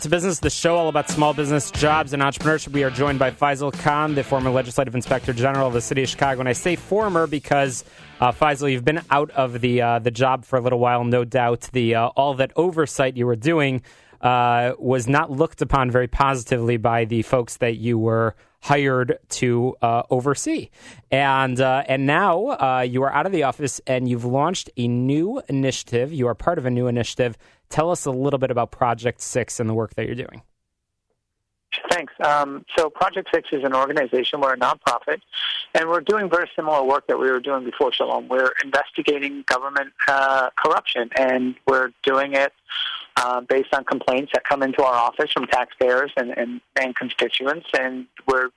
to Business, the show all about small business, jobs, and entrepreneurship. We are joined by Faisel Khan, the former Legislative Inspector General of the City of Chicago. And I say former because, Faisel, you've been out of the job for a little while, no doubt. All that oversight you were doing was not looked upon very positively by the folks that you were hired to oversee. And now you are out of the office and you've launched a new initiative. You are part of a new initiative. Tell us a little bit about Project 6 and the work that you're doing. Thanks. So Project 6 is an organization. We're a nonprofit, and we're doing very similar work that we were doing before Shalom. We're investigating government corruption, and we're doing it based on complaints that come into our office from taxpayers and constituents, and we're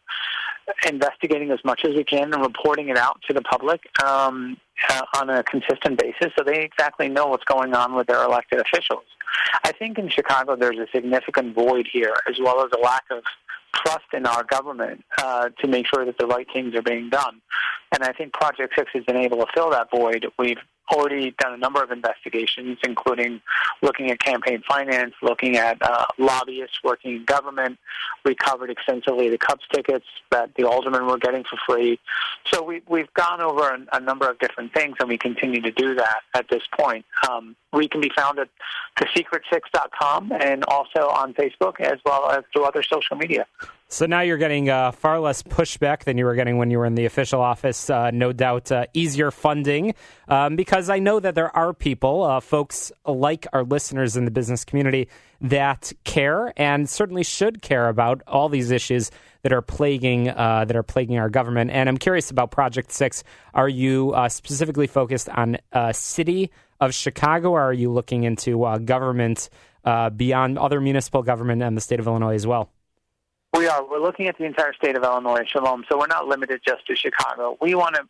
investigating as much as we can and reporting it out to the public on a consistent basis so they exactly know what's going on with their elected officials. I think in Chicago there's a significant void here, as well as a lack of trust in our government to make sure that the right things are being done. And I think Project 6 has been able to fill that void. We've already done a number of investigations, including looking at campaign finance, looking at lobbyists working in government. We covered extensively the Cubs tickets that the aldermen were getting for free. So we've gone over a number of different things, and we continue to do that at this point. We can be found at thesecret6.com and also on Facebook, as well as through other social media. So now you're getting far less pushback than you were getting when you were in the official office. No doubt easier funding, because I know that there are people, folks like our listeners in the business community, that care and certainly should care about all these issues that are plaguing our government. And I'm curious about Project 6. Are you specifically focused on City of Chicago, or are you looking into government beyond other municipal government and the state of Illinois as well? We are. We're looking at the entire state of Illinois, Shalom, so we're not limited just to Chicago. We want to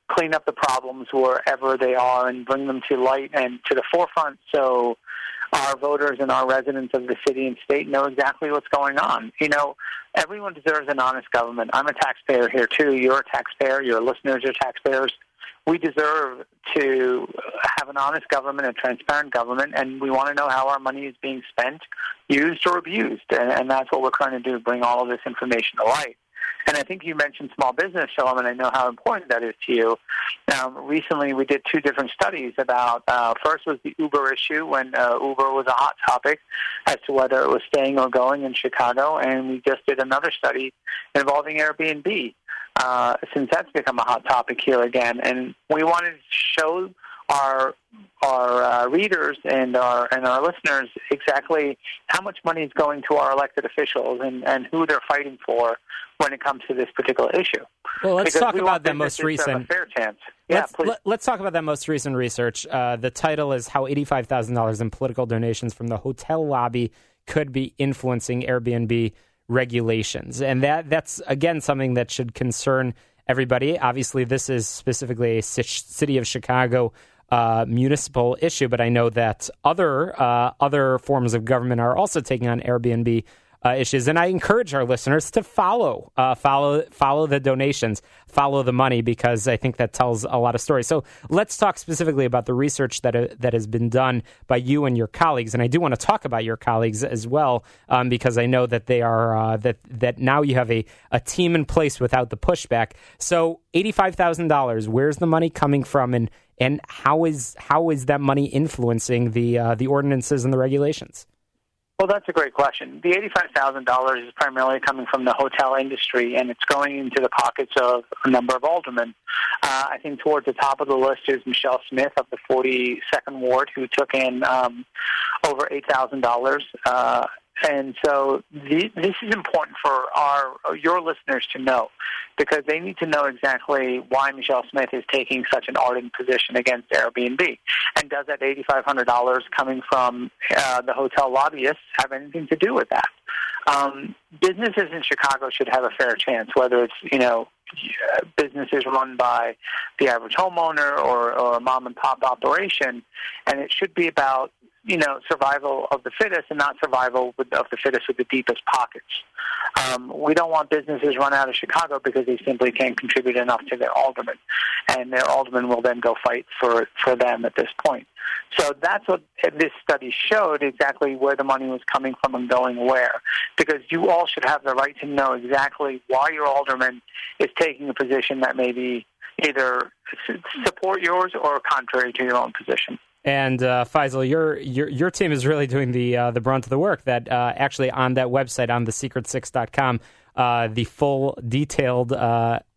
clean up the problems wherever they are and bring them to light and to the forefront so our voters and our residents of the city and state know exactly what's going on. You know, everyone deserves an honest government. I'm a taxpayer here, too. You're a taxpayer. Your listeners are taxpayers. We deserve to have an honest government, a transparent government, and we want to know how our money is being spent, used, or abused. And that's what we're trying to do, bring all of this information to light. And I think you mentioned small business, Shalom, and I know how important that is to you. Recently, we did two different studies about, first was the Uber issue, when Uber was a hot topic as to whether it was staying or going in Chicago, and we just did another study involving Airbnb, since that's become a hot topic here again. And we wanted to show our readers and our listeners exactly how much money is going to our elected officials and who they're fighting for when it comes to this particular issue. Well, let's talk about that most recent. A fair chance. Yeah, let's talk about that most recent research. The title is How $85,000 in Political Donations from the Hotel Lobby Could Be Influencing Airbnb Regulations. And that's, again, something that should concern everybody. Obviously, this is specifically a City of Chicago municipal issue, but I know that other forms of government are also taking on Airbnb issues. And I encourage our listeners to follow the donations, follow the money, because I think that tells a lot of stories. So let's talk specifically about the research that has been done by you and your colleagues. And I do want to talk about your colleagues as well, because I know that they are that now you have a team in place without the pushback. So $85,000, where's the money coming from, and how is that money influencing the ordinances and the regulations? Well, that's a great question. The $85,000 is primarily coming from the hotel industry, and it's going into the pockets of a number of aldermen. I think towards the top of the list is Michelle Smith of the 42nd Ward, who took in over $8,000. And so this is important for your listeners to know, because they need to know exactly why Michelle Smith is taking such an ardent position against Airbnb. And does that $8,500 coming from the hotel lobbyists have anything to do with that? Businesses in Chicago should have a fair chance, whether it's, businesses run by the average homeowner or a mom-and-pop operation, and it should be about survival of the fittest and not survival of the fittest with the deepest pockets. We don't want businesses run out of Chicago because they simply can't contribute enough to their aldermen, and their aldermen will then go fight for them at this point. So that's what this study showed, exactly where the money was coming from and going where, because you all should have the right to know exactly why your alderman is taking a position that may be either support yours or contrary to your own position. And Faisel, your team is really doing the brunt of the work. That actually on that website, on thesecret6.com, the full detailed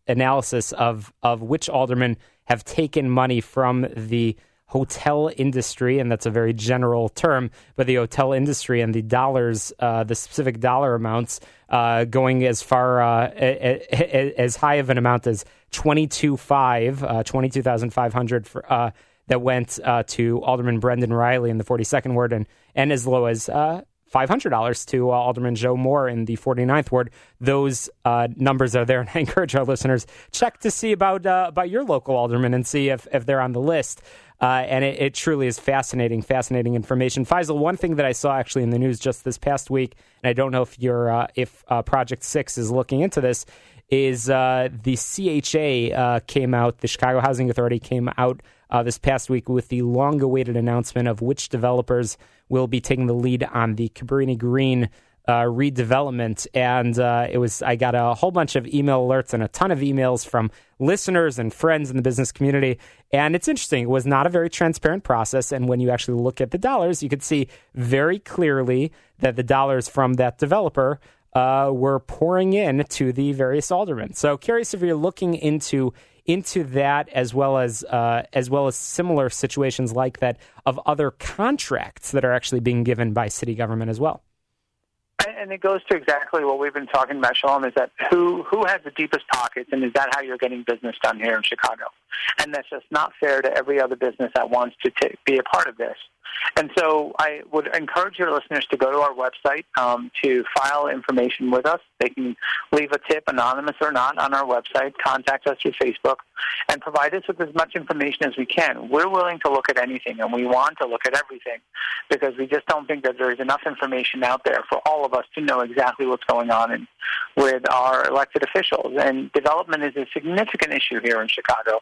analysis of which aldermen have taken money from the hotel industry, and that's a very general term, but the hotel industry and the dollars, the specific dollar amounts, going as far as high of an amount as $22,500 for. That went to Alderman Brendan Riley in the 42nd Ward, and as low as $500 to Alderman Joe Moore in the 49th Ward. Those numbers are there, and I encourage our listeners, check to see about your local alderman and see if they're on the list. And it truly is fascinating information. Faisel, one thing that I saw actually in the news just this past week, and I don't know if Project 6 is looking into this, is the CHA came out, the Chicago Housing Authority came out this past week with the long-awaited announcement of which developers will be taking the lead on the Cabrini Green redevelopment. And I got a whole bunch of email alerts and a ton of emails from listeners and friends in the business community. And it's interesting. It was not a very transparent process. And when you actually look at the dollars, you could see very clearly that the dollars from that developer were pouring in to the various aldermen. So curious if you're looking into that as well as similar situations like that of other contracts that are actually being given by city government as well. And it goes to exactly what we've been talking about, Shalom, is that who has the deepest pockets, and is that how you're getting business done here in Chicago? And that's just not fair to every other business that wants to be a part of this. And so I would encourage your listeners to go to our website to file information with us. They can leave a tip, anonymous or not, on our website, contact us through Facebook, and provide us with as much information as we can. We're willing to look at anything, and we want to look at everything, because we just don't think that there's enough information out there for all of us to know exactly what's going on with our elected officials. And development is a significant issue here in Chicago,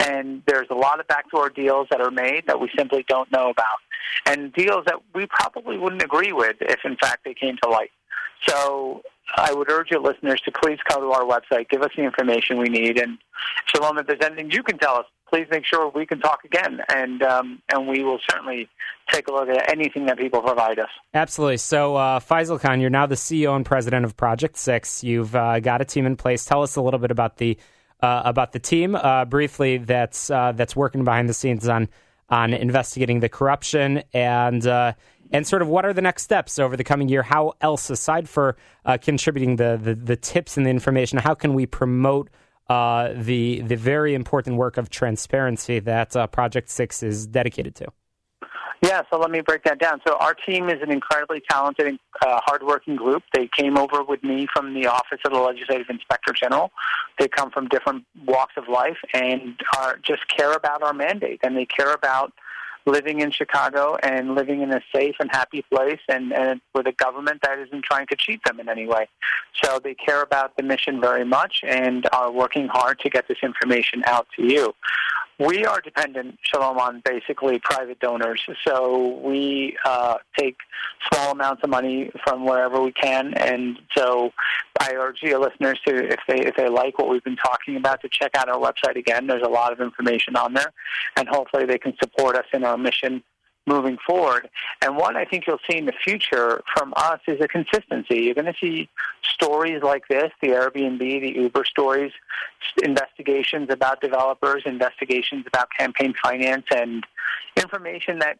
and there's a lot of backdoor deals that are made that we simply don't know about, and deals that we probably wouldn't agree with if, in fact, they came to light. So I would urge your listeners to please come to our website, give us the information we need, and Shalom, if there's anything you can tell us, please make sure we can talk again, and we will certainly take a look at anything that people provide us. Absolutely. So, Faisel Khan, you're now the CEO and president of Project 6. You've got a team in place. Tell us a little bit about the team, briefly, that's working behind the scenes on investigating the corruption, and sort of what are the next steps over the coming year? How else, aside for contributing the tips and the information, how can we promote the very important work of transparency that Project 6 is dedicated to? Yeah, so let me break that down. So our team is an incredibly talented and hardworking group. They came over with me from the Office of the Legislative Inspector General. They come from different walks of life and just care about our mandate, and they care about living in Chicago and living in a safe and happy place and with a government that isn't trying to cheat them in any way. So they care about the mission very much and are working hard to get this information out to you. We are dependent, Shalom, on basically private donors. So we take small amounts of money from wherever we can. And so I urge your listeners to, if they like what we've been talking about, to check out our website again. There's a lot of information on there. And hopefully they can support us in our mission moving forward. And what I think you'll see in the future from us is a consistency. You're going to see stories like this, the Airbnb, the Uber stories, investigations about developers, investigations about campaign finance, and information that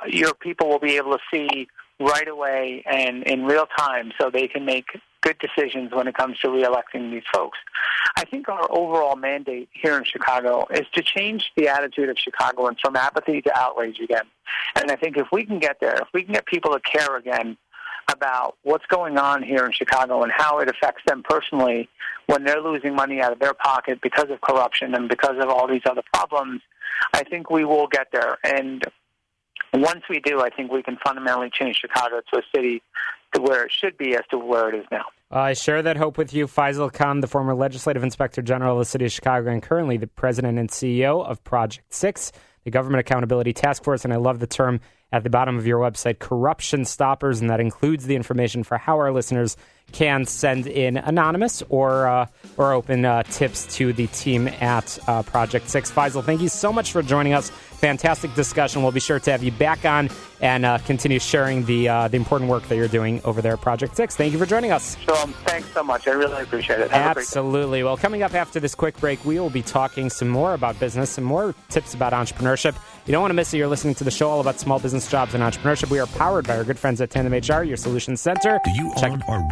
your people will be able to see right away and in real time, so they can make good decisions when it comes to reelecting these folks. I think our overall mandate here in Chicago is to change the attitude of Chicagoans from apathy to outrage again. And I think if we can get there, if we can get people to care again about what's going on here in Chicago and how it affects them personally when they're losing money out of their pocket because of corruption and because of all these other problems, I think we will get there. And Once we do, I think we can fundamentally change Chicago to a city to where it should be as to where it is now. I share that hope with you. Faisel Khan, the former Legislative Inspector General of the City of Chicago and currently the President and CEO of Project 6, the Government Accountability Task Force, and I love the term at the bottom of your website, Corruption Stoppers, and that includes the information for how our listeners can send in anonymous or open tips to the team at Project 6. Faisel, thank you so much for joining us. Fantastic discussion. We'll be sure to have you back on and continue sharing the important work that you're doing over there at Project 6. Thank you for joining us. Shalom. Thanks so much. I really appreciate it. Absolutely. Well, coming up after this quick break, we will be talking some more about business, some more tips about entrepreneurship. You don't want to miss it. You're listening to the show all about small business, jobs, and entrepreneurship. We are powered by our good friends at Tandem HR, your solutions center. You on our